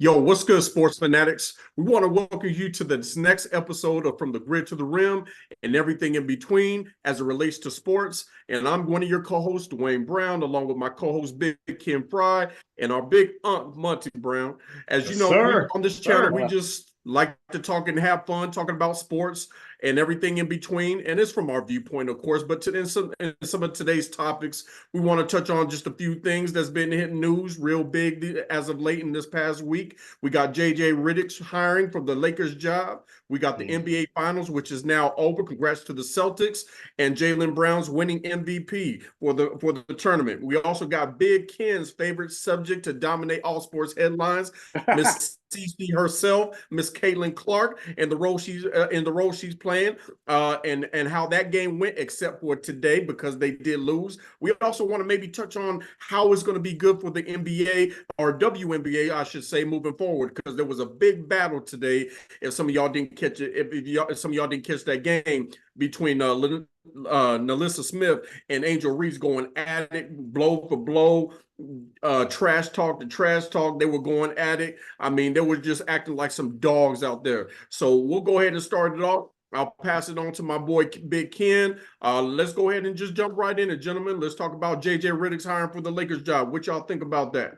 Yo, what's good, sports fanatics? We want to welcome you to this next episode of From the Grid to the Rim and everything in between as it relates to sports. And I'm one of your co-hosts, Dwayne Brown, along with my co-host, Big Ken Fry, and our big aunt, Monty Brown. As you Yes, know, sir. on this channel, we just like to talk and have fun talking about sports and everything in between. And it's from our viewpoint, of course. But in some of today's topics, we want to touch on just a few things that's been hitting news real big as of late in this past week. We got JJ Reddick hiring from the Lakers job. We got the NBA Finals, which is now over. Congrats to the Celtics and Jaylen Brown's winning MVP for the tournament. We also got Big Ken's favorite subject to dominate all sports headlines, Miss CC herself, Miss Caitlin Clark, and the role she's playing, and how that game went, except for today because they did lose. We also want to maybe touch on how it's going to be good for the NBA or WNBA, I should say, moving forward, because there was a big battle today. If some of y'all didn't catch it, if some of y'all didn't catch that game between Nalissa Smith and Angel Reese going at it, blow for blow, trash talk to trash talk. They were going at it. I mean, they were just acting like some dogs out there. So we'll go ahead and start it off. I'll pass it on to my boy Big Ken. Let's go ahead and just jump right in it, gentlemen. Let's talk about JJ Reddick's hiring for the Lakers job. What y'all think about that?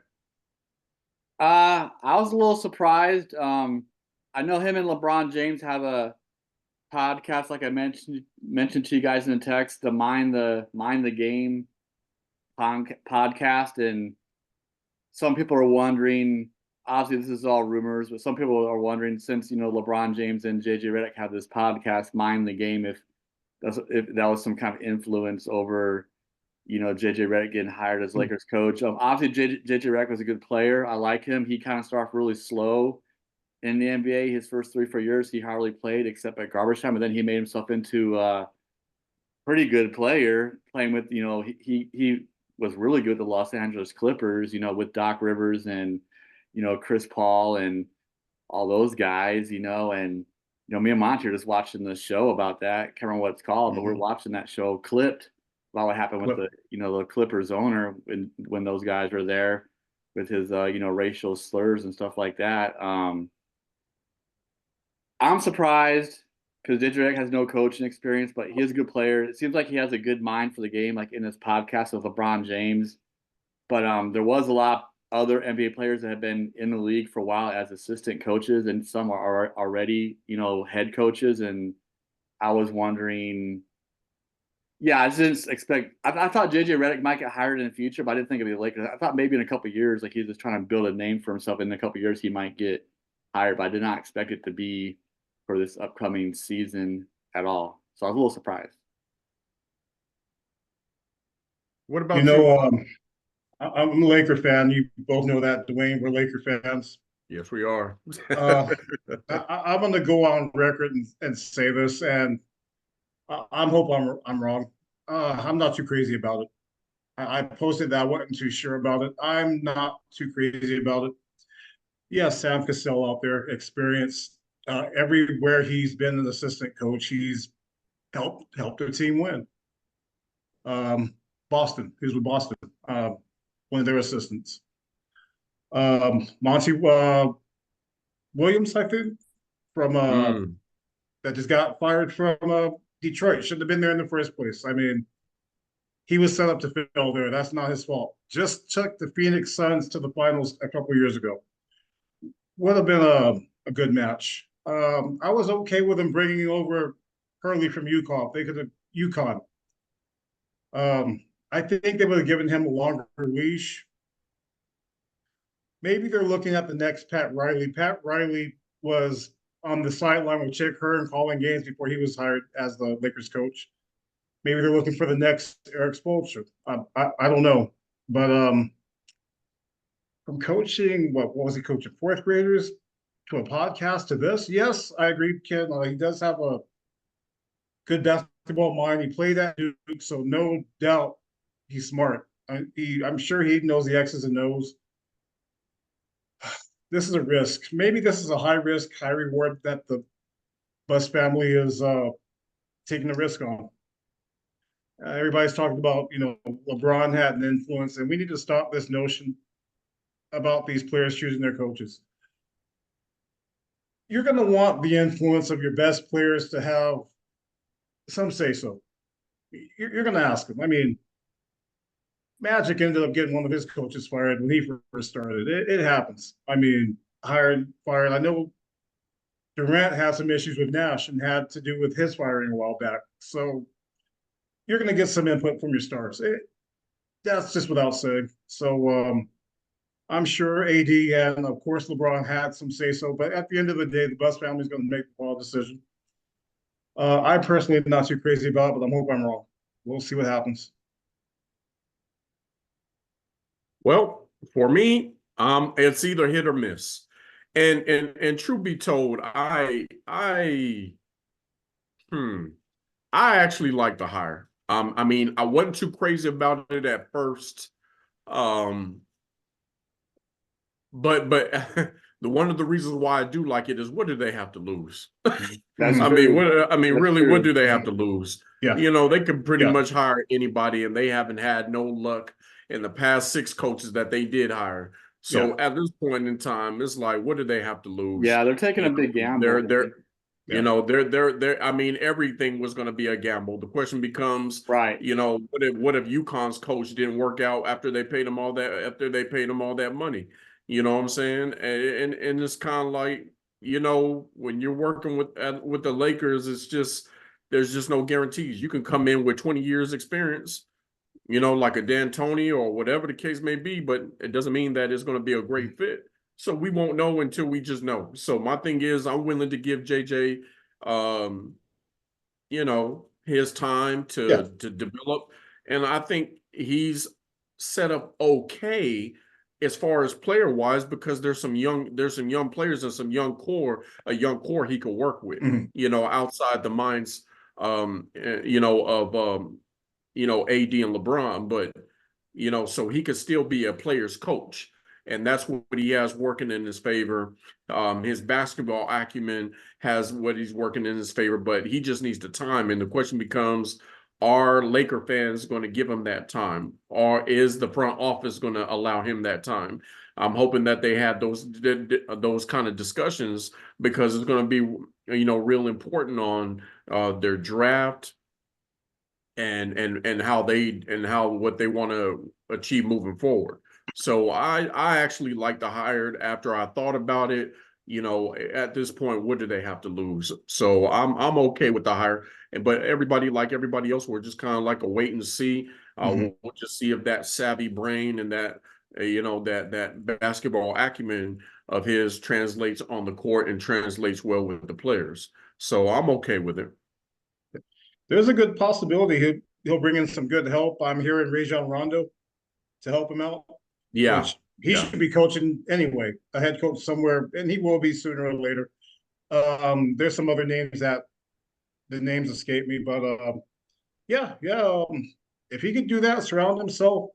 I was a little surprised. I know him and LeBron James have a podcast, like I mentioned to you guys in the text, the Mind the Game podcast, and some people are wondering. Obviously, this is all rumors, but some people are wondering, since LeBron James and JJ Reddick have this podcast, Mind the Game, if that was some kind of influence over JJ Reddick getting hired as Lakers coach. Obviously, JJ Reddick was a good player. I like him. He kind of started off really slow in the NBA. His first 3-4 years, he hardly played except at garbage time, and then he made himself into a pretty good player, playing with, he was really good with the Los Angeles Clippers, with Doc Rivers and, Chris Paul and all those guys, and, me and Monty are just watching the show about that. Can't remember what it's called, but we're watching that show Clipped about what happened with the Clippers owner when those guys were there with his, racial slurs and stuff like that. I'm surprised because JJ Reddick has no coaching experience, but he is a good player. It seems like he has a good mind for the game, like in his podcast with LeBron James. But there was a lot of other NBA players that have been in the league for a while as assistant coaches, and some are already, head coaches. And I was wondering, I didn't expect. I thought JJ Reddick might get hired in the future, but I didn't think it'd be the Lakers. I thought maybe in a couple of years, like he's just trying to build a name for himself. In a couple of years, he might get hired, but I did not expect it to be for this upcoming season at all. So I was a little surprised. What about you? I'm a Laker fan. You both know that, Dwayne. We're Laker fans. Yes, we are. I'm going to go on record and say this, and I hope I'm wrong. I'm not too crazy about it. I posted that I wasn't too sure about it. I'm not too crazy about it. Yes, Sam Cassell out there, experienced. Everywhere he's been an assistant coach, he's helped their team win. Boston, he was with Boston, one of their assistants. Monty Williams, I think, from that just got fired from Detroit. Shouldn't have been there in the first place. I mean, he was set up to fail there. That's not his fault. Just took the Phoenix Suns to the finals a couple years ago. Would have been a good match. I was okay with him bringing over Hurley from UConn. They could have UConn. I think they would have given him a longer leash. Maybe they're looking at the next Pat Riley. Pat Riley was on the sideline with Chick Hearn calling games before he was hired as the Lakers coach. Maybe they're looking for the next Eric Spoelstra. I don't know. But from coaching, what was he coaching? Fourth graders to a podcast to this? Yes, I agree, Ken. He does have a good basketball mind. He played at Duke, so no doubt he's smart. I'm sure he knows the X's and O's. This is a risk. Maybe this is a high risk, high reward that the Buss family is taking a risk on. Everybody's talking about, LeBron had an influence, and we need to stop this notion about these players choosing their coaches. you're going to want the influence of your best players to have some say so. You're going to ask them. I mean, Magic ended up getting one of his coaches fired when he first started. It happens. I mean, hired, fired. I know Durant had some issues with Nash and had to do with his firing a while back. So you're going to get some input from your stars. That's just without saying. So I'm sure AD and, of course, LeBron had some say so. But at the end of the day, the Buss family is going to make the ball decision. I personally am not too crazy about it, but I'm hoping I'm wrong. We'll see what happens. Well, for me, it's either hit or miss. And truth be told, I actually like the hire. I mean, I wasn't too crazy about it at first. But the one of the reasons why I do like it is, what do they have to lose? That's I true. mean, That's really, true. what do they have to lose? Yeah. You know, they can pretty Yeah. much hire anybody, and they haven't had no luck in the past 6 coaches that they did hire. So at this point in time, it's like, what do they have to lose? Yeah, they're taking a big gamble. They're I mean, everything was going to be a gamble. The question becomes, right? You know, what if UConn's coach didn't work out after they paid him all that money? You know what I'm saying? And it's kind of like, you know, when you're working with the Lakers, it's just, there's just no guarantees. You can come in with 20 years experience, you know, like a D'Antoni or whatever the case may be, but it doesn't mean that it's going to be a great fit. So we won't know until we just know. So my thing is, I'm willing to give JJ, you know, his time to develop, and I think he's set up okay as far as player wise, because there's some young players and some young core, a young core he could work with, you know, outside the minds, you know, of you know, AD and LeBron, but you know, so he could still be a player's coach. And that's what he has working in his favor. His basketball acumen has what he's working in his favor, but he just needs the time. And the question becomes, are Laker fans going to give him that time? Or is the front office going to allow him that time? I'm hoping that they had those kind of discussions, because it's going to be, you know, real important on their draft and how what they want to achieve moving forward. So I actually like the hire after I thought about it. You know, at this point, what do they have to lose? So I'm okay with the hire. But everybody, like everybody else, we're just kind of like a wait and see. We'll just see if that savvy brain and that you know, that basketball acumen of his translates on the court and translates well with the players. So I'm okay with it. There's a good possibility he'll bring in some good help. I'm hearing Rajon Rondo to help him out. Yeah. Which he should be coaching anyway, a head coach somewhere, and he will be sooner or later. There's some other names that the names escape me, but if he could do that, surround himself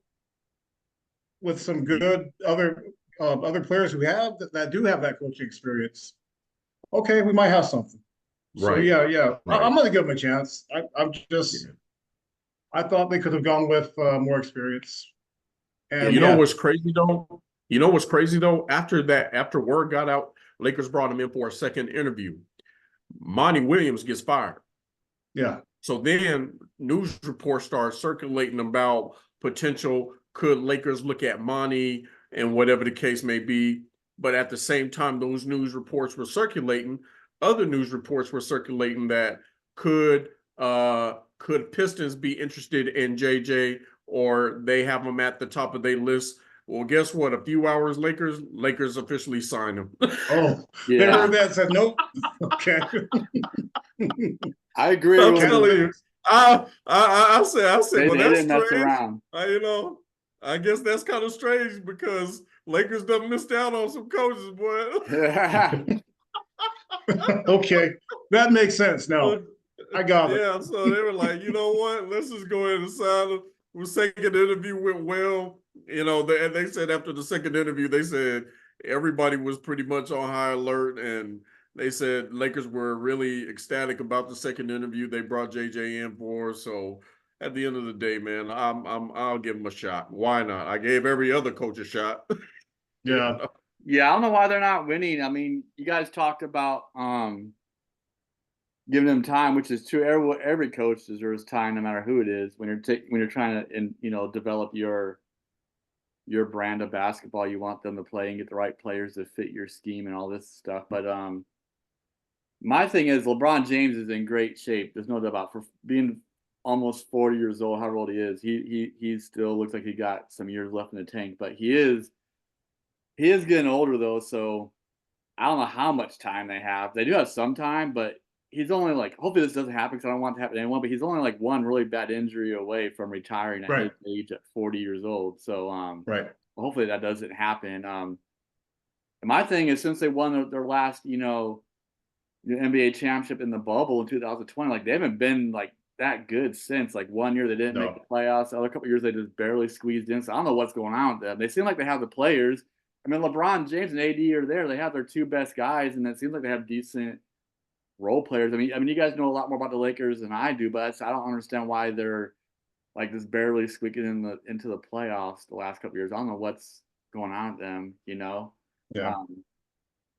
with some good other players who have that do have that coaching experience, okay, we might have something. So Right. I'm going to give him a chance. I thought they could have gone with more experience. And you know what's crazy though? You know what's crazy though? After word got out, Lakers brought him in for a second interview. Monty Williams gets fired. Yeah. So then news reports start circulating about potential, could Lakers look at Monty and whatever the case may be. But at the same time, those news reports were circulating. Other news reports were circulating that could Pistons be interested in JJ, or they have him at the top of their list. Well, guess what? A few hours Lakers officially signed him. Oh, yeah. They heard that and said, nope. Okay. I agree. I'm telling you. I said, well, that's strange. You know, I guess that's kind of strange, because Lakers done missed out on some coaches, boy. Okay, that makes sense now. I got it. Yeah, so they were like, you know what? Let's just go ahead and sign him. The second interview went well. You know, they said after the second interview, they said everybody was pretty much on high alert, and they said Lakers were really ecstatic about the second interview they brought JJ in for. So at the end of the day, man, I'll give him a shot. Why not? I gave every other coach a shot. Yeah. Yeah, I don't know why they're not winning. I mean, you guys talked about giving them time, which is true. Every coach deserves time, no matter who it is. When you're trying to develop your brand of basketball, you want them to play and get the right players to fit your scheme and all this stuff. But my thing is LeBron James is in great shape. There's no doubt about for being almost 40 years old, however old he is. He still looks like he got some years left in the tank, but he is getting older though, so I don't know how much time they have. They do have some time, but he's only like, hopefully this doesn't happen because I don't want it to happen to anyone, but he's only like one really bad injury away from retiring at his Right. age at 40 years old. So Right. hopefully that doesn't happen. And my thing is, since they won their last, the NBA championship in the bubble in 2020, like they haven't been like that good since. Like 1 year they didn't make the playoffs, the other couple years they just barely squeezed in. So I don't know what's going on with them. They seem like they have the players. I mean, LeBron James and AD are there. They have their two best guys, and it seems like they have decent role players. I mean, you guys know a lot more about the Lakers than I do, but I don't understand why they're like just barely squeaking into the playoffs the last couple years. I don't know what's going on with them. Yeah.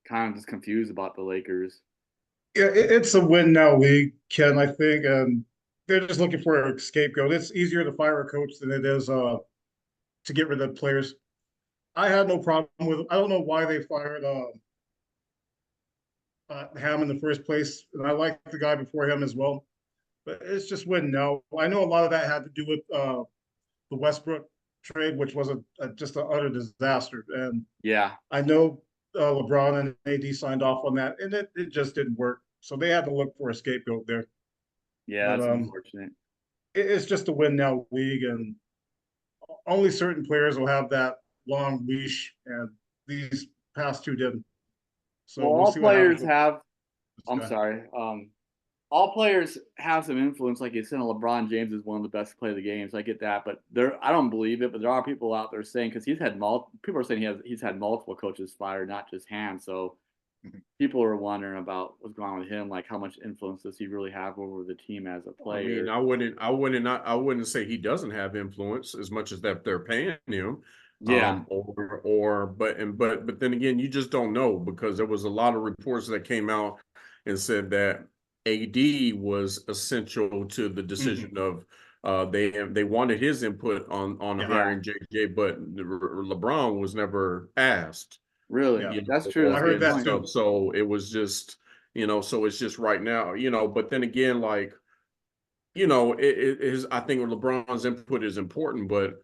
Kind of just confused about the Lakers. Yeah, it's a win now league, Ken, I think, and they're just looking for a scapegoat. It's easier to fire a coach than it is to get rid of players. I had no problem with. I don't know why they fired Ham in the first place, and I liked the guy before him as well. But it's just win now. I know a lot of that had to do with the Westbrook trade, which was just an utter disaster. And Yeah, I know LeBron and AD signed off on that, and it just didn't work. So they had to look for a scapegoat there. yeah, But that's unfortunate. it's just a win now league, and only certain players will have that long leash, and these past two didn't. So Well, we'll all see what happens players with have. this I'm guy. sorry. All players have some influence. Like you said, LeBron James is one of the best to play the games. I get that, but I don't believe it. But there are people out there saying because people are saying he's had multiple coaches fired, not just Ham. So Mhm. people are wondering about what's going on with him. Like how much influence does he really have over the team as a I mean, player? I wouldn't say he doesn't have influence as much as that they're paying him. Yeah, But then again, you just don't know because there was a lot of reports that came out and said that AD was essential to the decision Mhm. of they wanted his input on Yeah, yeah, hiring JJ, but LeBron was never asked. really. yeah. That's true. I That's a heard good that point. too. So it was just, so it's just right now, but then again, like, it is, I think LeBron's input is important, but,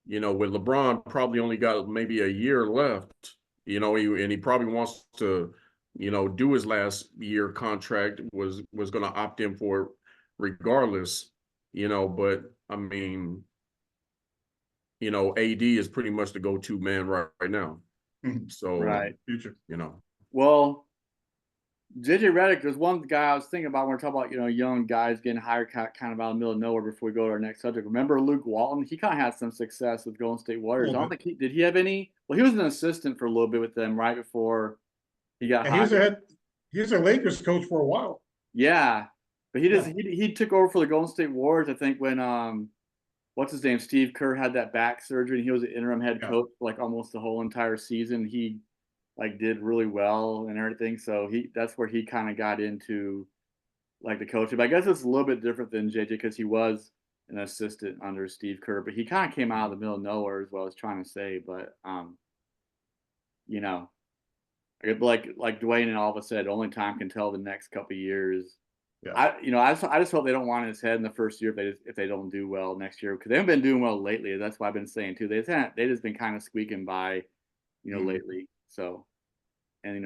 with LeBron probably only got maybe a year left, and he probably wants to, do his last year contract was going to opt in for it regardless, but I mean, AD is pretty much the go-to man right now. Mhm. So, Right. Future. Well, JJ Reddick, there's one guy I was thinking about when we're talking about, young guys getting hired kind of out of the middle of nowhere before we go to our next subject. Remember Luke Walton? He kind of had some success with Golden State A Warriors. I little don't bit. think did he have any? Well, he was an assistant for a little bit with them right before he got And he was hired. their head, he was their Lakers coach for a while. Yeah. But he just Yeah. he took over for the Golden State Warriors, I think, when what's his name? Steve Kerr had that back surgery and he was the interim head Yeah. coach for like almost the whole entire season. He like did really well and everything. So that's where he kind of got into like the coaching. But I guess it's a little bit different than JJ because he was an assistant under Steve Kerr, but he kind of came out of the middle of nowhere is what I was trying to say. But you know, like Dwayne and Alva said, only time can tell the next couple of years. Yeah. I just hope they don't want his head in the first year if they don't do well next year because they haven't been doing well lately. That's what I've been saying too. They just been kind of squeaking by, lately. So and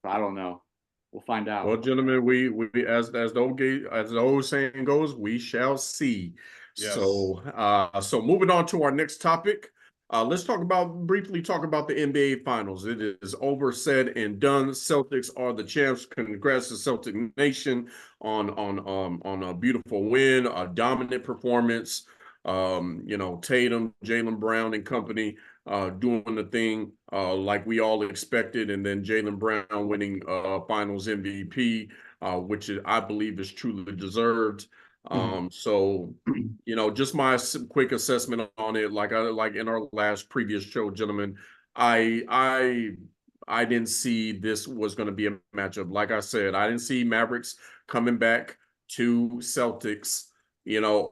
I don't know. We'll find Well, out. gentlemen, we as the old saying goes, we shall see. Yes. So moving on to our next topic, let's briefly talk about the NBA Finals. It is over, said, and done. Celtics are the champs. Congrats to Celtic Nation on a beautiful win, a dominant performance. Tatum, Jaylen Brown, and company doing the thing like we all expected, and then Jaylen Brown winning Finals MVP, which I believe is truly deserved. So, just my quick assessment on it, like in our last previous show, gentlemen, I didn't see this was going to be a matchup. Like I said, I didn't see Mavericks coming back to Celtics,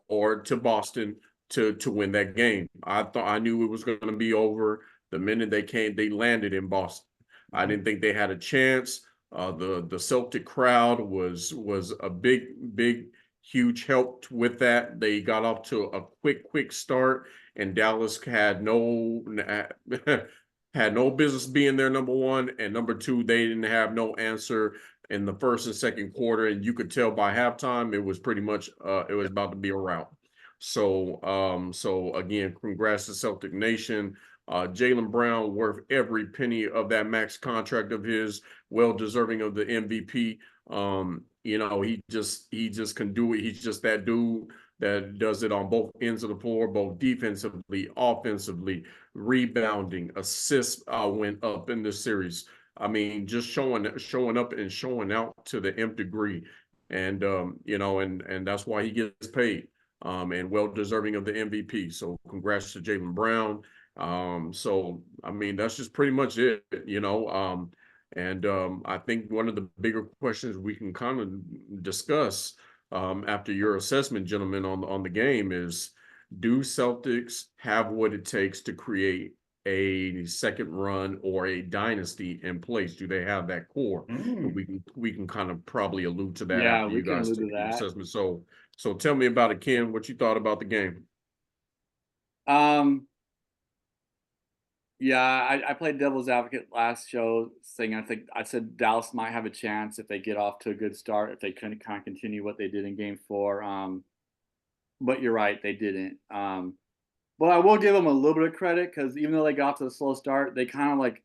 or to Boston to win that game. I knew it was going to be over the minute they landed in Boston. I didn't think they had a chance. The Celtic crowd was a big huge help with that. They got off to a quick start, and Dallas had no had no business being there, number one, and number two, they didn't have no answer in the first and second quarter, and you could tell by halftime it was pretty much it was about to be a rout. So again, congrats to Celtic Nation. Jaylen Brown worth every penny of that max contract of his, well deserving of the MVP. He just can do it. He's just that dude that does it on both ends of the floor, both defensively, offensively, rebounding, assists went up in this series. I mean, just showing up and showing out to the nth degree, and and that's why he gets paid, and well deserving of the MVP. So congrats to Jaylen Brown. So I mean, that's just pretty much it, I think one of the bigger questions we can kind of discuss after your assessment, gentlemen, on the game is: do Celtics have what it takes to create a second run or a dynasty in place? Do they have that core? We can kind of probably allude to that Yeah, after we you can guys allude take to your that. assessment. So tell me about it, Ken. What you thought about the game? Yeah, I played devil's advocate last show, saying I think I said Dallas might have a chance if they get off to a good start, if they couldn't kind of continue what they did in Game 4. But you're right, they didn't. But I will give them a little bit of credit because even though they got to a slow start, they kind of like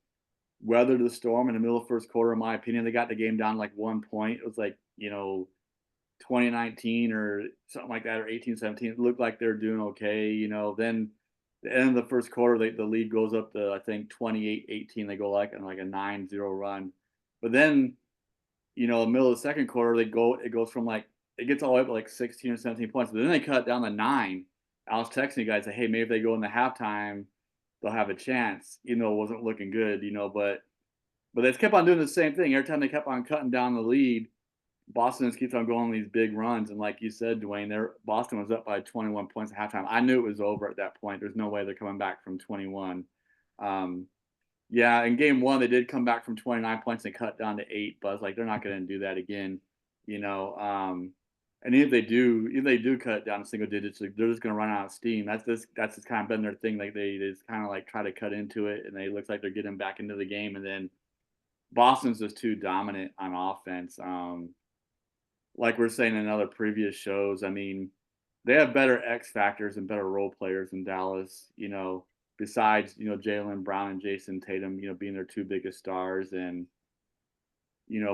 weathered the storm in the middle of the first quarter. In my opinion, they got the game down like 1 point. It was like 2019 or something like that, or 18-17. It looked like they're doing okay. Then the end of the first quarter, the lead goes up to I think 28-18. They go like on like a 9-0 run, but then the middle of the second quarter, it goes from like it gets all the way up to like 16 or 17 points. But then they cut it down to 9. I was texting you guys, hey, maybe if they go in the halftime, they'll have a chance. It wasn't looking good, but they kept on doing the same thing. Every time they kept on cutting down the lead, Boston just keeps on going on these big runs. And like you said, Dwayne, Boston was up by 21 points at halftime. I knew it was over at that point. There's no way they're coming back from 21. Yeah, in Game 1, they did come back from 29 points and cut down to 8, but I was like, they're not going to do that again, and if they do cut it down to single digits, they're just going to run out of steam. That's just kind of been their thing. Like they just kind of like try to cut into it, and they look like they're getting back into the game. And then Boston's just too dominant on offense. Like we're saying in other previous shows, I mean, they have better X factors and better role players than Dallas. Besides Jaylen Brown and Jason Tatum, being their two biggest stars, and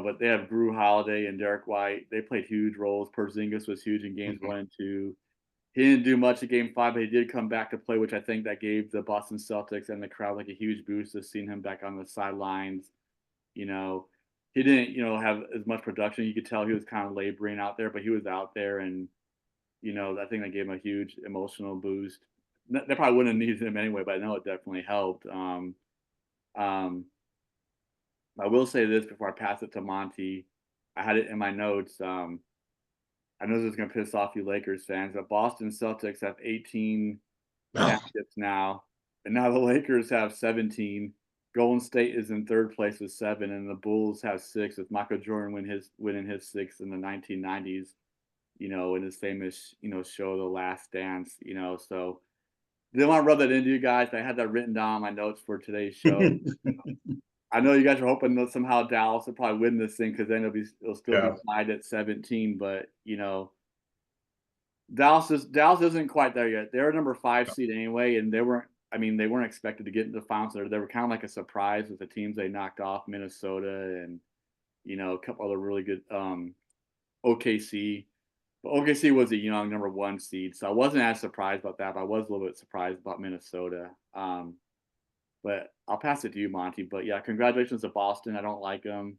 but they have Drew Holiday and Derek White. They played huge roles. Porzingis was huge in games 1 and 2. He didn't do much in Game 5, but he did come back to play, which I think that gave the Boston Celtics and the crowd like a huge boost of seeing him back on the sidelines. He didn't, have as much production. You could tell he was kind of laboring out there, but he was out there, and I think that gave him a huge emotional boost. They probably wouldn't have needed him anyway, but I know it definitely helped. I will say this before I pass it to Monty. I had it in my notes. I know this is going to piss off you Lakers fans, but Boston Celtics have 18 championships now, and now the Lakers have 17. Golden State is in third place with 7, and the Bulls have 6, with Michael Jordan winning his 6th in the 1990s. In his famous show The Last Dance. So didn't want to rub that into you guys, but I had that written down on my notes for today's show. I know you guys are hoping that somehow Dallas will probably win this thing because then it'll still be tied at 17. But Dallas isn't quite there yet. They're a number 5 seed anyway, and they weren't expected to get into the finals. They were kind of like a surprise with the teams they knocked off, Minnesota and a couple other really good OKC. But OKC was a young number 1 seed, so I wasn't as surprised about that. But I was a little bit surprised about Minnesota. But I'll pass it to you, Monty. But yeah, congratulations to Boston. I don't like them,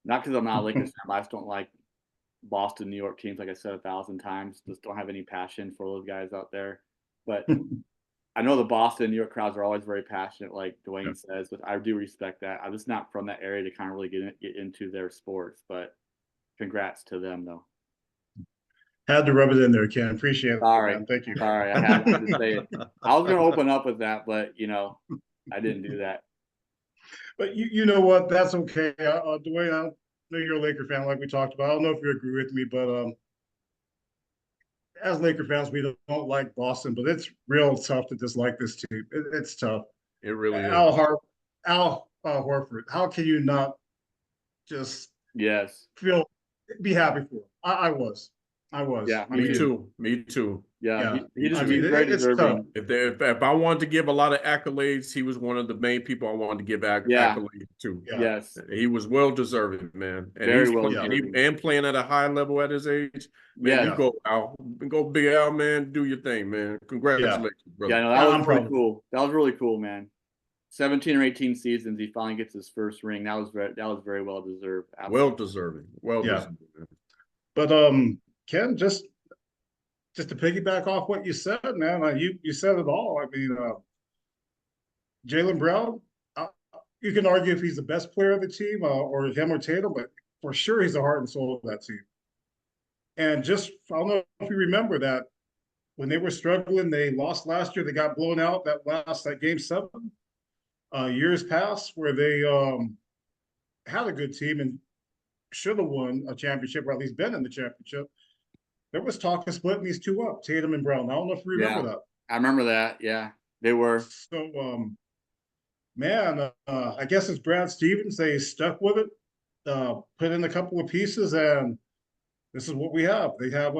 not because I'm not a Lakers fan, but I just don't like Boston, New York teams. Like I said 1,000 times, just don't have any passion for those guys out there. But I know the Boston and New York crowds are always very passionate, like Dwayne says, but I do respect that. I'm just not from that area to kind of really get into their sports, but congrats to them, though. Had to rub it in there, Ken. Appreciate it, Sorry. man. Thank you. Sorry, I had to say it. I was going to open up with that, but, I didn't do that. But you know what? That's okay. Dwayne, I know you're a Laker fan, like we talked about. I don't know if you agree with me, but as Laker fans, we don't like Boston, but it's real tough to dislike this team. It's tough. It really is. Al Horford. How can you not just be happy for him? I was. Yeah, Me too. Yeah, Yeah. he's it's very deserving. If I wanted to give a lot of accolades, he was one of the main people I wanted to give accolades to. Yeah. Yes, He was well deserving, man. And very he's well playing, deserving. and playing at a high level at his age. Man, Yeah. you go Al, go Big Al, man. Do your thing, man. Congratulations, brother. Yeah, no, that was really cool. That was really cool, man. 17 or 18 seasons, he finally gets his first ring. That was very well deserved. Absolutely. Well deserving. Well deserving. Man. But Ken, just to piggyback off what you said, man, you said it all. I mean, Jaylen Brown, you can argue if he's the best player of the team or him or Tatum, but for sure he's the heart and soul of that team. And just, I don't know if you remember that when they were struggling, they lost last year. They got blown out that game 7. Years past where they had a good team and should have won a championship or at least been in the championship. There was talk of splitting these two up, Tatum and Brown. I don't know if you remember that. I remember that. Yeah, they were. So, man, I guess it's Brad Stevens. They stuck with it, put in a couple of pieces, and this is what we have. They have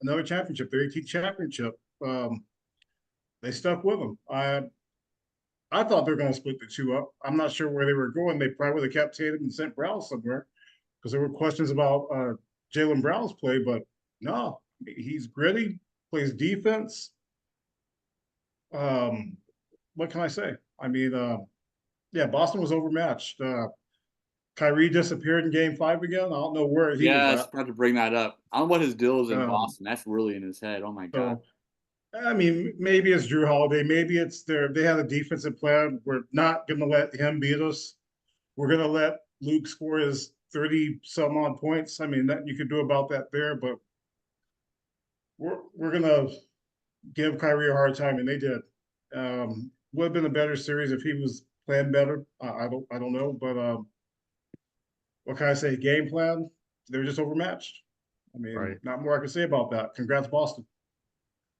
another championship, their 18th championship. They stuck with them. I thought they were going to split the two up. I'm not sure where they were going. They probably would have kept Tatum and sent Brown somewhere because there were questions about Jaylen Brown's play, but no, he's gritty, plays defense. What can I say? I mean, Boston was overmatched. Kyrie disappeared in Game 5 again. I don't know where he was at. I was about to bring that up. I don't know what his deal is in Boston. That's really in his head. Oh my God. I mean, maybe it's Drew Holiday. Maybe it's they had a defensive plan. We're not going to let him beat us. We're going to let Luke score his 30-some-odd points. I mean, that you could do about that there, but we're going to give Kyrie a hard time, and they did. Would have been a better series if he was playing better. I don't know, but what can I say? Game plan. They were just overmatched. I mean, not more I can say about that. Congrats, Boston.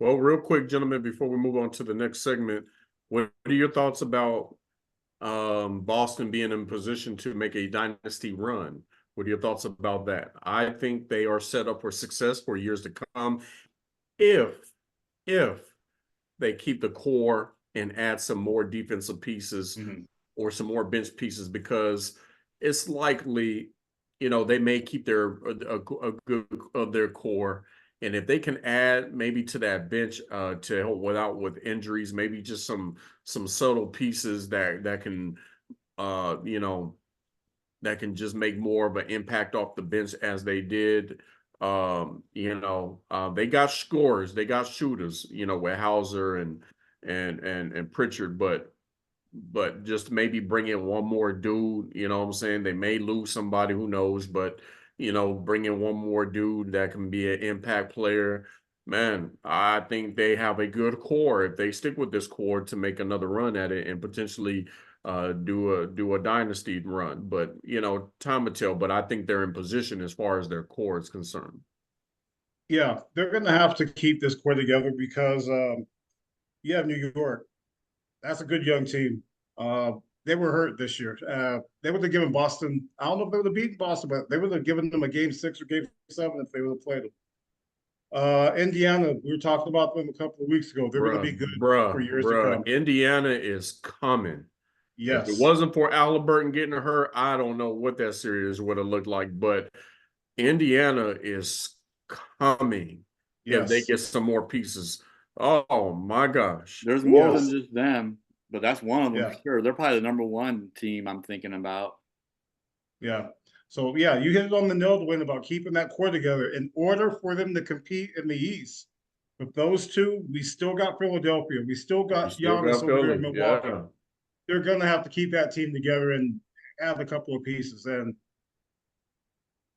Well, real quick, gentlemen, before we move on to the next segment, what are your thoughts about Boston being in position to make a dynasty run? What are your thoughts about that? I think they are set up for success for years to come if they keep the core and add some more defensive pieces or some more bench pieces, because it's likely, they may keep a good of their core. And if they can add maybe to that bench to help with injuries, maybe just some subtle pieces that can that can just make more of an impact off the bench as they did. They got scorers, they got shooters, with Hauser and Pritchard, but just maybe bring in one more dude, what I'm saying? They may lose somebody, who knows, but bring in one more dude that can be an impact player. Man, I think they have a good core if they stick with this core to make another run at it and potentially do a dynasty run. But time will tell. But I think they're in position as far as their core is concerned. Yeah, they're going to have to keep this core together because you have New York. That's a good young team. They were hurt this year. They would have given Boston, I don't know if they would have beaten Boston, but they would have given them a Game 6 or Game 7 if they would have played them. Indiana, we were talking about them a couple of weeks ago. They're going to be good for years to come. Indiana is coming. Yes. If it wasn't for Halliburton getting hurt, I don't know what that series would have looked like. But Indiana is coming if they get some more pieces. Oh, my gosh. There's more than just them. But that's one of them for sure. They're probably the number one team I'm thinking about. Yeah. So, you hit it on the nail to win about keeping that core together in order for them to compete in the East. With those two, we still got Philadelphia. We still You got still Giannis got over there in Philly. Milwaukee. Yeah. They're going to have to keep that team together and add a couple of pieces. And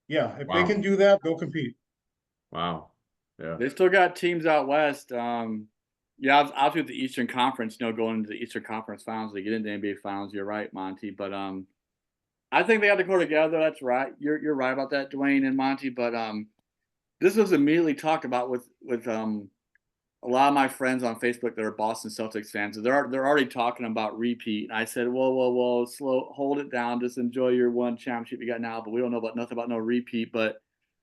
yeah, if they Wow. can do that, they'll compete. Wow. Yeah. They still got teams out west. Yeah, obviously with the Eastern Conference, going into the Eastern Conference Finals, they get into the NBA Finals. You're right, Monty. But I think they have to go together. That's right. You're right about that, Dwayne and Monty. But this was immediately talked about with a lot of my friends on Facebook that are Boston Celtics fans. They're already talking about repeat. And I said, whoa, hold it down. Just enjoy your one championship you got now. But we don't know about nothing about no repeat. But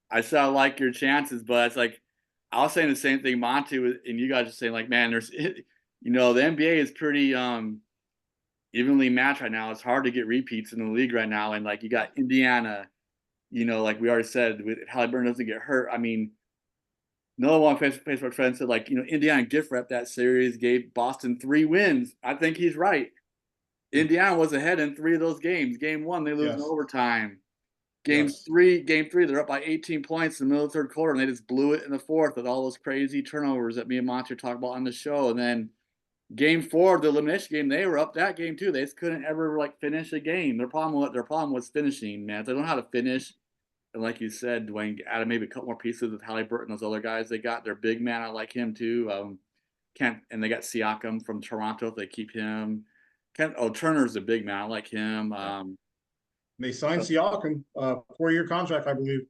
I said I like your chances. But it's like I was saying the same thing, Monty, and you guys are saying like, man, the NBA is pretty evenly matched right now. It's hard to get repeats in the league right now. And like you got Indiana, like we already said, with Halliburton doesn't get hurt. I mean, another one Facebook friend said like, Indiana gift wrapped that series, gave Boston 3 wins. I think he's right. Indiana was ahead in 3 of those games. Game 1, they lose in overtime. Game three, they're up by 18 points in the middle of the third quarter, and they just blew it in the fourth with all those crazy turnovers that me and Monty talked about on the show. And then Game 4, the elimination game, they were up that game too. They just couldn't ever finish a game. Their problem was finishing, man. They don't know how to finish. And like you said, Dwayne, added maybe a couple more pieces with Halliburton, those other guys they got. Their big man, I like him too. And they got Siakam from Toronto if they keep him. Turner's a big man. I like him. They signed Siakam, 4-year contract, I believe.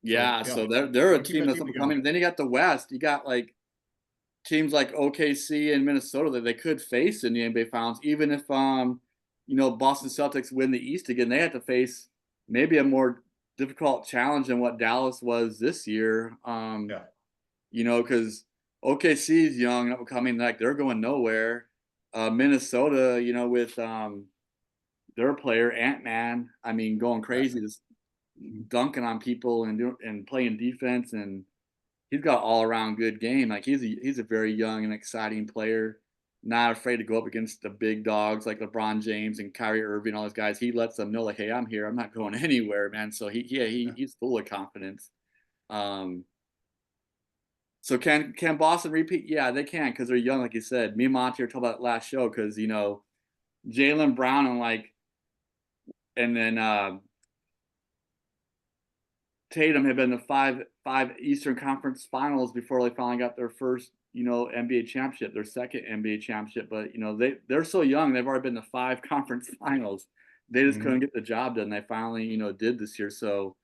Yeah, so they're a team that's up and coming. Then you got the West. You got teams like OKC and Minnesota that they could face in the NBA Finals, even if Boston Celtics win the East again. They have to face maybe a more difficult challenge than what Dallas was this year. Because OKC is young and up and coming, like they're going nowhere. Minnesota, with their player Ant-Man, I mean, going crazy, just dunking on people and playing defense, and he's got an all-around good game. Like he's a very young and exciting player, not afraid to go up against the big dogs like LeBron James and Kyrie Irving, all those guys. He lets them know like, hey, I'm here. I'm not going anywhere, man. So he's full of confidence. So can Boston repeat? Yeah, they can because they're young, like you said. Me and Monty were talking about it last show because Jaylen Brown and then Tatum had been the five Eastern Conference Finals before they finally got their first NBA championship, their second NBA championship. But they're so young; they've already been to 5 conference finals. They just couldn't get the job done. They finally did this year. So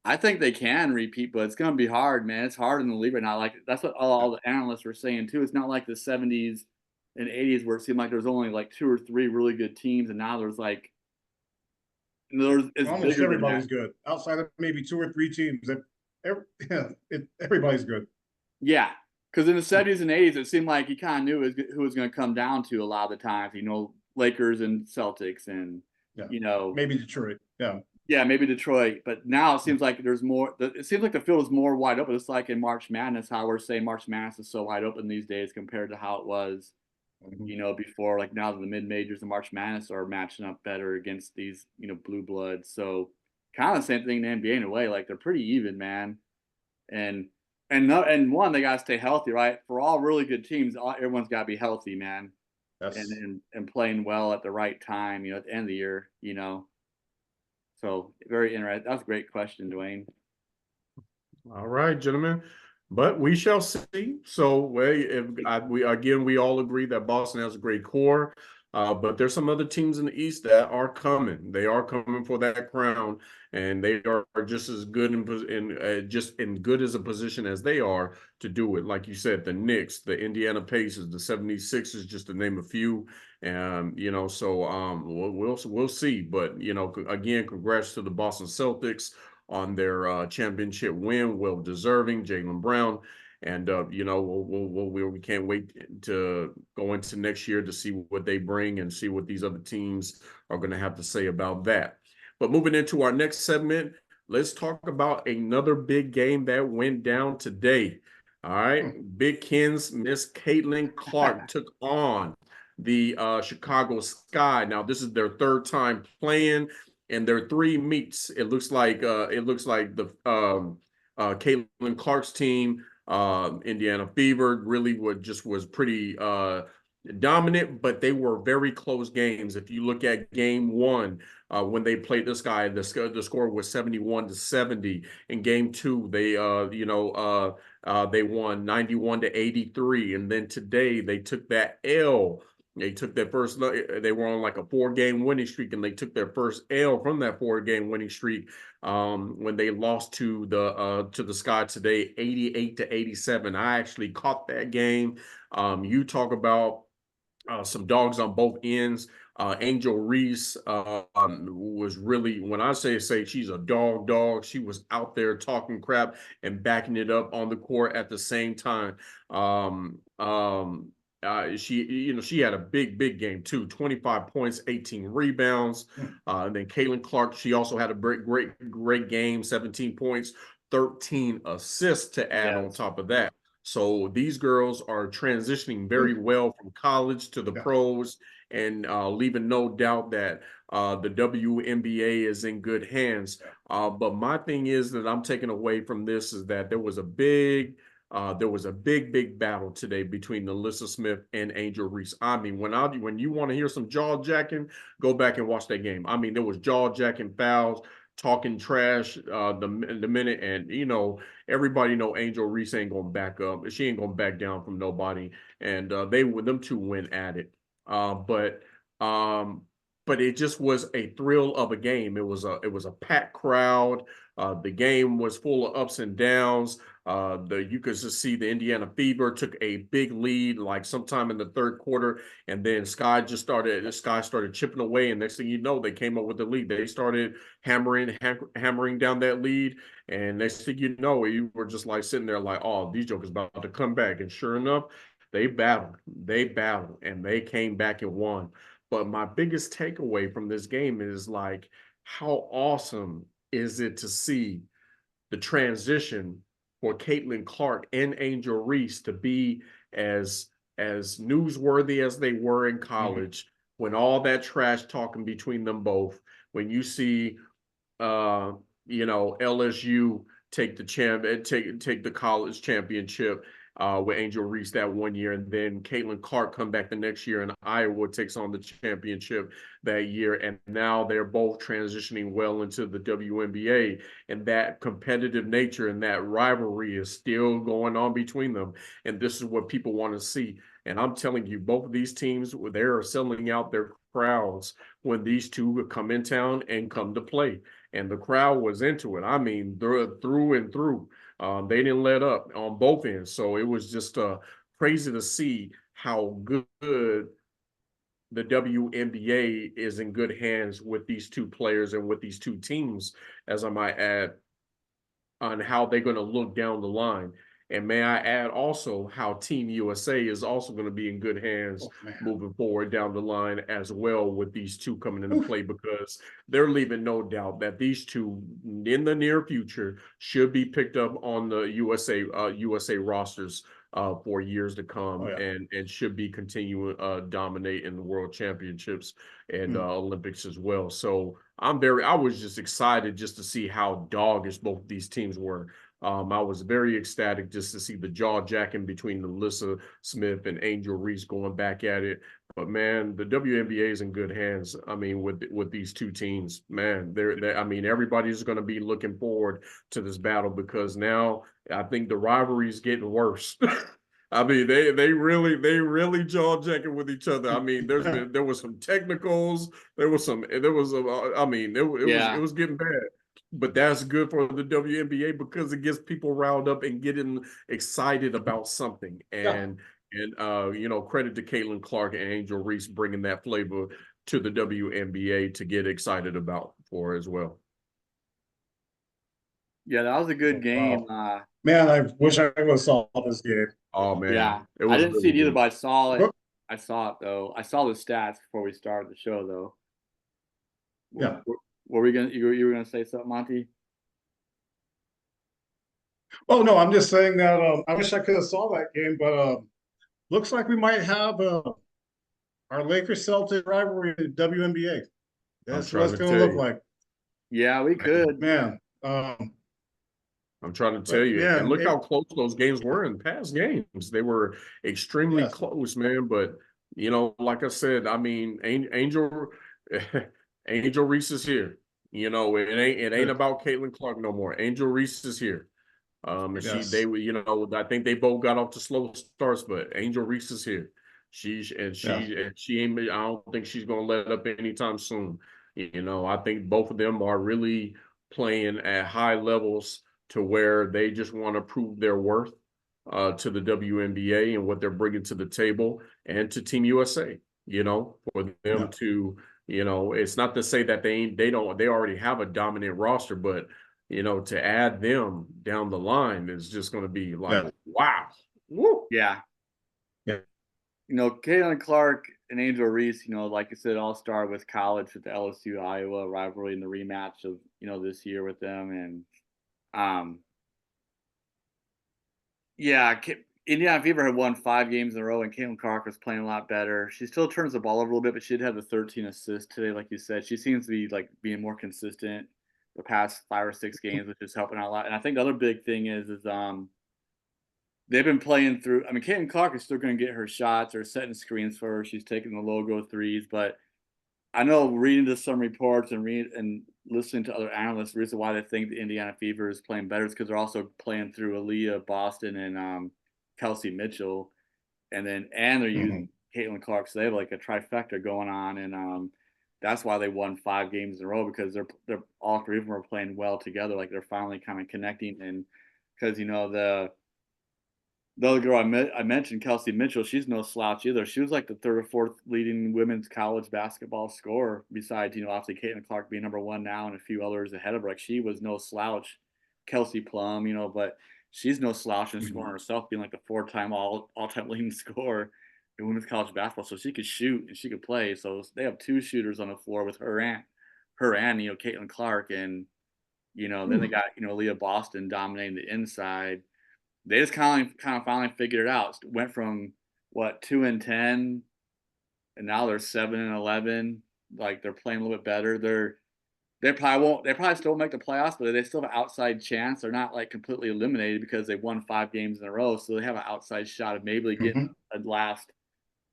I think they can repeat, but it's going to be hard, man. It's hard in the league right now. Like that's what all the analysts were saying too. It's not like the 70s and 80s where it seemed like there's only like 2 or 3 really good teams, and now there's like almost everybody's good. Outside of maybe 2 or 3 teams, everybody's good. Yeah, because in the 70s and 80s, it seemed like you kind of knew who was going to come down to a lot of the times. Lakers and Celtics, and maybe Detroit. Yeah, maybe Detroit. But now it seems like there's more. It seems like the field is more wide open. It's like in March Madness, how we're saying March Madness is so wide open these days compared to how it was, before. Like now the mid majors and March Madness are matching up better against these, blue bloods. So kind of the same thing in the NBA in a way. Like they're pretty even, man. And one, they gotta stay healthy, right? For all really good teams, everyone's got to be healthy, man. And playing well at the right time, at the end of the year, So very interesting. That's a great question, Dwayne. All right, gentlemen. But we shall see. So we all agree that Boston has a great core, but there's some other teams in the East that are coming. They are coming for that crown, and they are just as good in good as a position as they are to do it. Like you said, the Knicks, the Indiana Pacers, the 76ers, just to name a few. And we'll see. But again, congrats to the Boston Celtics on their championship win, well deserving. Jaylen Brown, and we can't wait to go into next year to see what they bring and see what these other teams are going to have to say about that. But moving into our next segment, let's talk about another big game that went down today. All right, Big Ken's Miss Caitlin Clark took on the Chicago Sky. Now this is their 3rd time playing. And their 3 meets, it looks like the Caitlin Clark's team Indiana Fever really was pretty dominant, but they were very close games. If you look at game one, when they played this guy, the score was 71-70. In game two, they they won 91-83, and then today they took that L. They took their first. They were on like a 4-game winning streak, and they took their first L from that 4-game winning streak when they lost to the Sky today, 88-87. I actually caught that game. You talk about some dogs on both ends. Angel Reese was really, when I say she's a dog, she was out there talking crap and backing it up on the court at the same time. She had a big game too, 25 points, 18 rebounds. And then Caitlin Clark, she also had a great game, 17 points, 13 assists to add on top of that. So these girls are transitioning very well from college to the pros, and leaving no doubt that the WNBA is in good hands. But my thing is that I'm taking away from this is that there was a big battle today between Alyssa Smith and Angel Reese. I mean, when you want to hear some jaw jacking, go back and watch that game. I mean, there was jaw jacking fouls, talking trash the minute, and everybody know Angel Reese ain't gonna back up. She ain't gonna back down from nobody, and them two went at it. But it just was a thrill of a game. It was a packed crowd. The game was full of ups and downs. You could just see the Indiana Fever took a big lead like sometime in the third quarter, and then Sky started chipping away, and next thing you know, they came up with the lead. They started hammering down that lead, and next thing you know, you were just like sitting there like, oh, these jokers about to come back. And sure enough, they battled, and they came back and won. But my biggest takeaway from this game is like, how awesome is it to see the transition for Caitlin Clark and Angel Reese to be as newsworthy as they were in college, when all that trash talking between them both, when you see LSU take the college championship with Angel Reese that one year, and then Caitlin Clark come back the next year, and Iowa takes on the championship that year, and now they're both transitioning well into the WNBA, and that competitive nature and that rivalry is still going on between them, and this is what people want to see. And I'm telling you, both of these teams, they're selling out their crowds when these two come in town and come to play, and the crowd was into it. I mean, through and through. They didn't let up on both ends. So it was just crazy to see how good the WNBA is in good hands with these two players and with these two teams, as I might add, on how they're going to look down the line. And may I add also how Team USA is also going to be in good hands moving forward down the line as well, with these two coming into play, because they're leaving no doubt that these two in the near future should be picked up on the USA rosters for years to come, and should be continuing dominate in the World Championships and Olympics as well. So I was just excited just to see how doggish both these teams were. I was very ecstatic just to see the jaw jacking between Alyssa Smith and Angel Reese going back at it. But man, the WNBA is in good hands. I mean, with these two teams, man, I mean, everybody's going to be looking forward to this battle, because now I think the rivalry is getting worse. I mean, they really jaw jacking with each other. I mean, there was some technicals. It was getting bad. But that's good for the WNBA, because it gets people riled up and getting excited about something. And credit to Caitlin Clark and Angel Reese bringing that flavor to the WNBA to get excited about for as well. Yeah, that was a good game. Wow. Man, I wish I would have saw this game. Oh man, yeah, I didn't see it either, but I saw it. I saw it though. I saw the stats before we started the show though. Yeah. Were we gonna? You were gonna say something, Monty? Oh no, I'm just saying that I wish I could have saw that game, but looks like we might have our Lakers Celtics rivalry in the WNBA. That's what it's going to look like. Yeah, we could. Man, I'm trying to tell you. Yeah, And look how close those games were in past games. They were extremely close, man. But, you know, like I said, I mean, Angel Angel Reese is here. You know, it ain't about Caitlin Clark no more. Angel Reese is here. And you know, I think they both got off to slow starts, but Angel Reese is here. She ain't, I don't think she's gonna let up anytime soon. You know, I think both of them are really playing at high levels to where they just want to prove their worth to the WNBA and what they're bringing to the table and to Team USA. You know, for them to, you know, it's not to say that they already have a dominant roster, but you know, to add them down the line is just going to be like, wow. Woo. Yeah. Yeah. You know, Caitlin Clark and Angel Reese, you know, like I said, all started with college with the LSU Iowa rivalry and the rematch of, you know, this year with them. And Indiana Fever had won 5 games in a row, and Caitlin Clark was playing a lot better. She still turns the ball over a little bit, but she'd have the 13 assists today, like you said. She seems to be like being more consistent the past 5 or 6 games, which is helping out a lot. And I think the other big thing is they've been playing through. I mean, Caitlin Clark is still going to get her shots or setting screens for her. She's taking the logo threes, but I know reading to some reports and listening to other analysts, the reason why they think the Indiana Fever is playing better is because they're also playing through Aaliyah Boston and Kelsey Mitchell, and they're using Caitlin Clark, so they have like a trifecta going on, and that's why they won 5 games in a row, because they're all 3 of them are playing well together. Like they're finally kind of connecting, and because you know the other girl I mentioned, Kelsey Mitchell, she's no slouch either. She was like the 3rd or 4th leading women's college basketball scorer, besides, you know, obviously Caitlin Clark being number 1 now and a few others ahead of her. Like she was no slouch. Kelsey Plum, you know, but she's no slouch in scoring herself, being like the 4-time all-time leading scorer in women's college basketball. So she could shoot and she could play. So they have 2 shooters on the floor with her and you know, Caitlin Clark, and you know, then they got, you know, Leah Boston dominating the inside. They just kind of finally figured it out. Went from 2-10, and now they're 7-11. Like they're playing a little bit better. They probably still won't make the playoffs, but they still have an outside chance. They're not like completely eliminated because they've won 5 games in a row, so they have an outside shot of maybe getting a last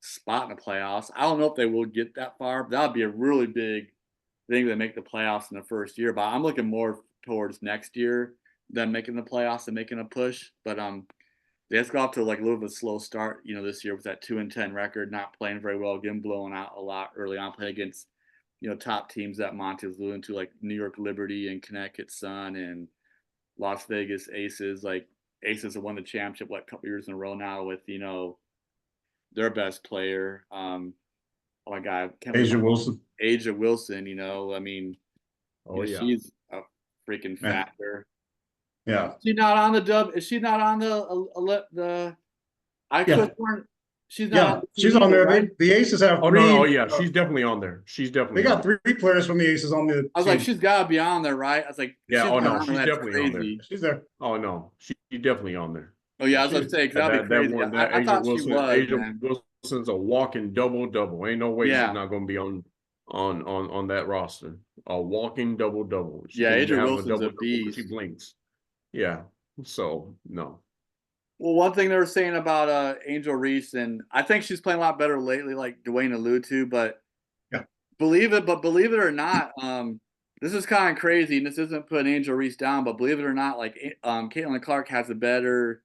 spot in the playoffs. I don't know if they will get that far, but that would be a really big thing to make the playoffs in the first year. But I'm looking more towards next year than making the playoffs and making a push. But they just got off to like a little bit of a slow start, you know, this year with that 2-10 record, not playing very well, getting blown out a lot early on, playing against, you know, top teams that Monty was alluding to, like New York Liberty and Connecticut Sun and Las Vegas Aces. Like Aces have won the championship a couple years in a row now with, you know, their best player. Oh my God, Asia Wilson. You know, I mean, she's a freaking factor. Yeah. Is she not on the dub? Is she not on the? I could. She's not. She's on there. Right? The Aces have. She's definitely on there. She's definitely. They got 3 players from the Aces on the. I was like, she's got to be on there, right? I was like, she's definitely on there. She's there. Oh no, she's definitely on there. Oh yeah, I was going to say, that'd be crazy. I thought she was. Asia Wilson's a walking double-double. Ain't no way she's not going to be on that roster. A walking double-double. Asia Wilson's a beast. She blinks. Yeah. So no. Well, one thing they were saying about Angel Reese, and I think she's playing a lot better lately, like Dwayne alluded to, but believe it or not, this is kind of crazy, and this isn't putting Angel Reese down, but believe it or not, like Caitlin Clark has a better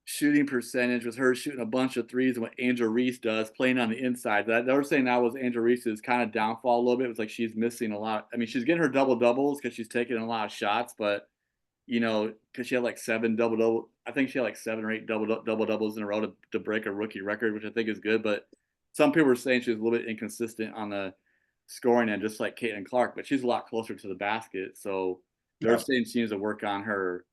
shooting percentage with her shooting a bunch of threes than what Angel Reese does playing on the inside. They were saying that was Angel Reese's kind of downfall a little bit. It was like she's missing a lot. I mean, she's getting her double-doubles because she's taking a lot of shots, but you know, because she had like 7 double-double. I think she had like 7 or 8 double-doubles in a row to break a rookie record, which I think is good. But some people were saying she was a little bit inconsistent on the scoring end, just like Caitlin Clark, but she's a lot closer to the basket. So they're saying she needs to work on her.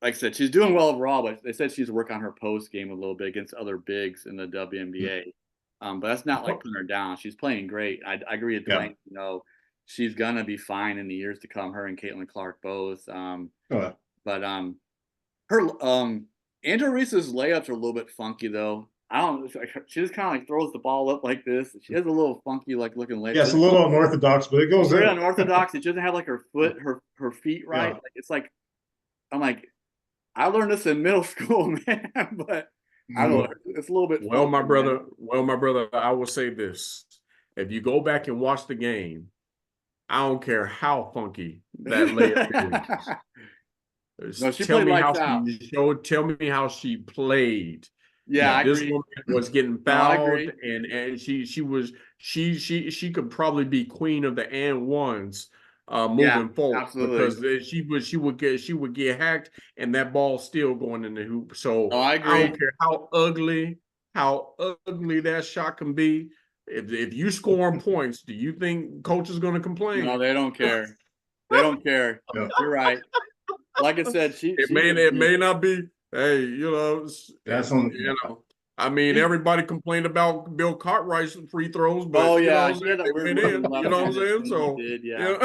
Like I said, she's doing well overall, but they said she needs to work on her post game a little bit against other bigs in the WNBA. But that's not like putting her down. She's playing great. I agree with Dwayne. You know, she's gonna be fine in the years to come. Her and Caitlin Clark both. But her Angel Reese's layups are a little bit funky though. I don't. It's like she just kind of like throws the ball up like this. She has a little funky like looking leg. Yeah, it's a little unorthodox, but it goes very in. unorthodox. She doesn't have like her foot, her feet right. Yeah. Like it's like I'm like I learned this in middle school, man. But I don't know. It's a little bit. Well, funky, my brother. man. Well, my brother. I will say this: if you go back and watch the game, I don't care how funky that layup is. No, she Tell played me lights how out. she showed. Tell me how she played. Yeah, I This agree. woman was getting No, I fouled, agree. and she could probably be queen of the and ones moving forward absolutely. because she would get hacked and that ball still going in the hoop. So Oh, I I agree. don't care how ugly that shot can be. If you scoring points, do you think coach is going to complain? No, they don't care. They don't care. Yeah. You're right. Like I said, It may not be. Hey, That's on. I mean, everybody complained about Bill Cartwright's free throws, but Oh you yeah, know, she had that they weird went in. looking You know what I'm left-handed saying? thing So, he did, yeah,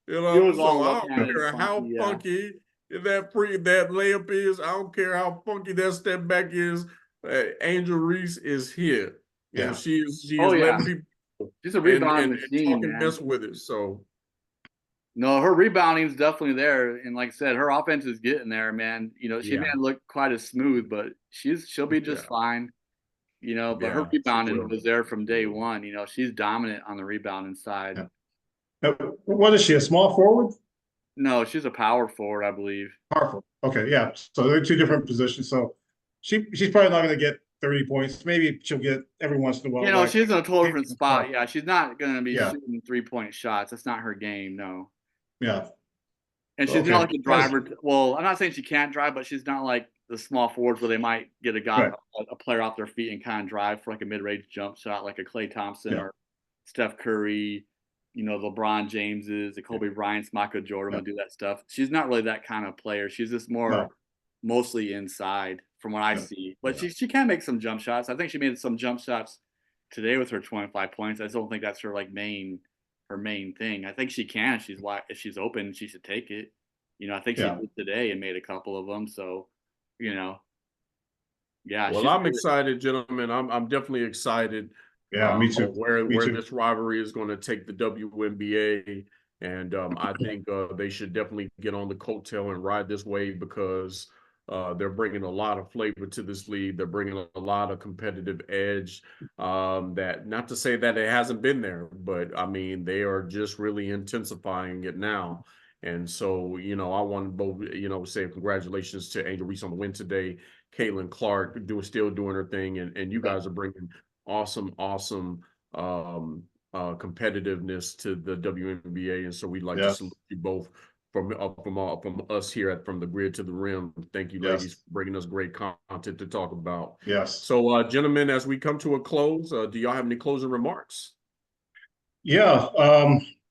He was all so I don't left-handed, care how funky, yeah. funky that layup is. I don't care how funky that step back is. Angel Reese is here, Yeah. and she is Oh, yeah. letting people She's a rebounding and machine, talking man. mess with it. So. No, her rebounding is definitely there, and like I said, her offense is getting there, man. She may not look quite as smooth, but she'll be just fine. But her rebounding was there from day one. She's dominant on the rebounding side. Yeah. What is she? A small forward? No, she's a power forward, I believe. Power forward. Okay, yeah. So they're two different positions. So she's probably not going to get 30 points. Maybe she'll get every once in a while. She's in a total different spot. Yeah, she's not going to be Yeah. shooting 3-point shots. That's not her game. No. Yeah. And she's not like a driver. Well, I'm not saying she can't drive, but she's not like the small forwards where they might get a player off their feet and kind of drive for like a mid-range jump shot, like a Klay Thompson or Steph Curry, LeBron Jameses, the Kobe Bryant's, Michael Jordan would do that stuff. She's not really that kind of player. She's just more mostly inside from what I see. But she can make some jump shots. I think she made some jump shots today with her 25 points. I just don't think that's her main thing. I think she can. If she's open, she should take it. I think she did today and made a couple of them. So, yeah. Well, I'm excited, gentlemen. I'm definitely excited. Yeah, me too. Where this rivalry is going to take the WNBA, and I think they should definitely get on the coattail and ride this wave because they're bringing a lot of flavor to this league. They're bringing a lot of competitive edge. That not to say that it hasn't been there, but I mean they are just really intensifying it now. And so, I want to both, say congratulations to Angel Reese on the win today. Caitlin Clark still doing her thing, and you guys are bringing awesome competitiveness to the WNBA, and so we'd like to salute you both from us here from the grid to the rim. Thank you, ladies, for bringing us great content to talk about. Yes. So, gentlemen, as we come to a close, do y'all have any closing remarks? Yeah,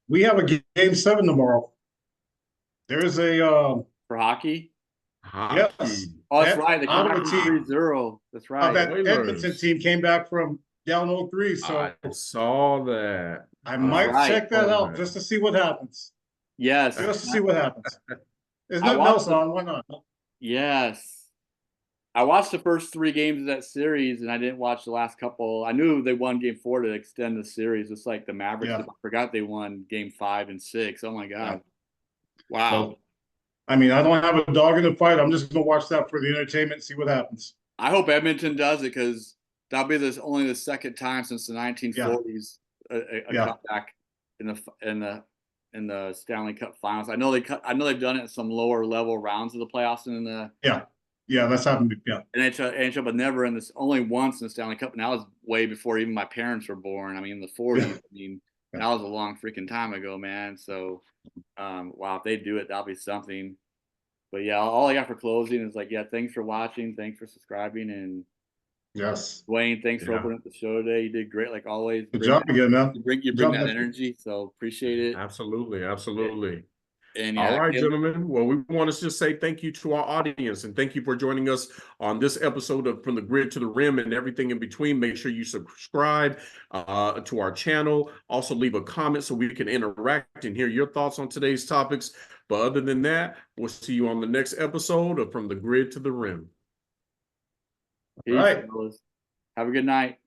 we have a game 7 tomorrow. There is a for hockey. Yes. Oh, that's right. They come back from 3-0. That's right. That Edmonton team came back from down 0-3. So I saw that. I might check that out just to see what happens. Yes. Just to see what happens. There's nothing else on. Why not? Yes. I watched the first 3 games of that series, and I didn't watch the last couple. I knew they won game 4 to extend the series. It's like the Mavericks. I forgot they won game 5 and 6. Oh, my God. Wow. So, I mean, I don't have a dog in the fight. I'm just going to watch that for the entertainment and see what happens. I hope Edmonton does it because that'll be only the second time since the 1940s a comeback in the Stanley Cup Finals. I know they've done it in some lower level rounds of the playoffs and in the that's happened. NHL, but never only once in the Stanley Cup. And that was way before even my parents were born. I mean, in the 40s. I mean, that was a long freaking time ago, man. So, wow, if they do it, that'll be something. But yeah, all I got for closing is thanks for watching, thanks for subscribing, and Dwayne, thanks for opening up the show today. You did great, like always. Good job again, man. You bring that energy, so appreciate it. Absolutely. And all right, gentlemen. Well, we want to just say thank you to our audience and thank you for joining us on this episode of From the Grid to the Rim and everything in between. Make sure you subscribe to our channel. Also, leave a comment so we can interact and hear your thoughts on today's topics. But other than that, we'll see you on the next episode of From the Grid to the Rim. All right. Have a good night.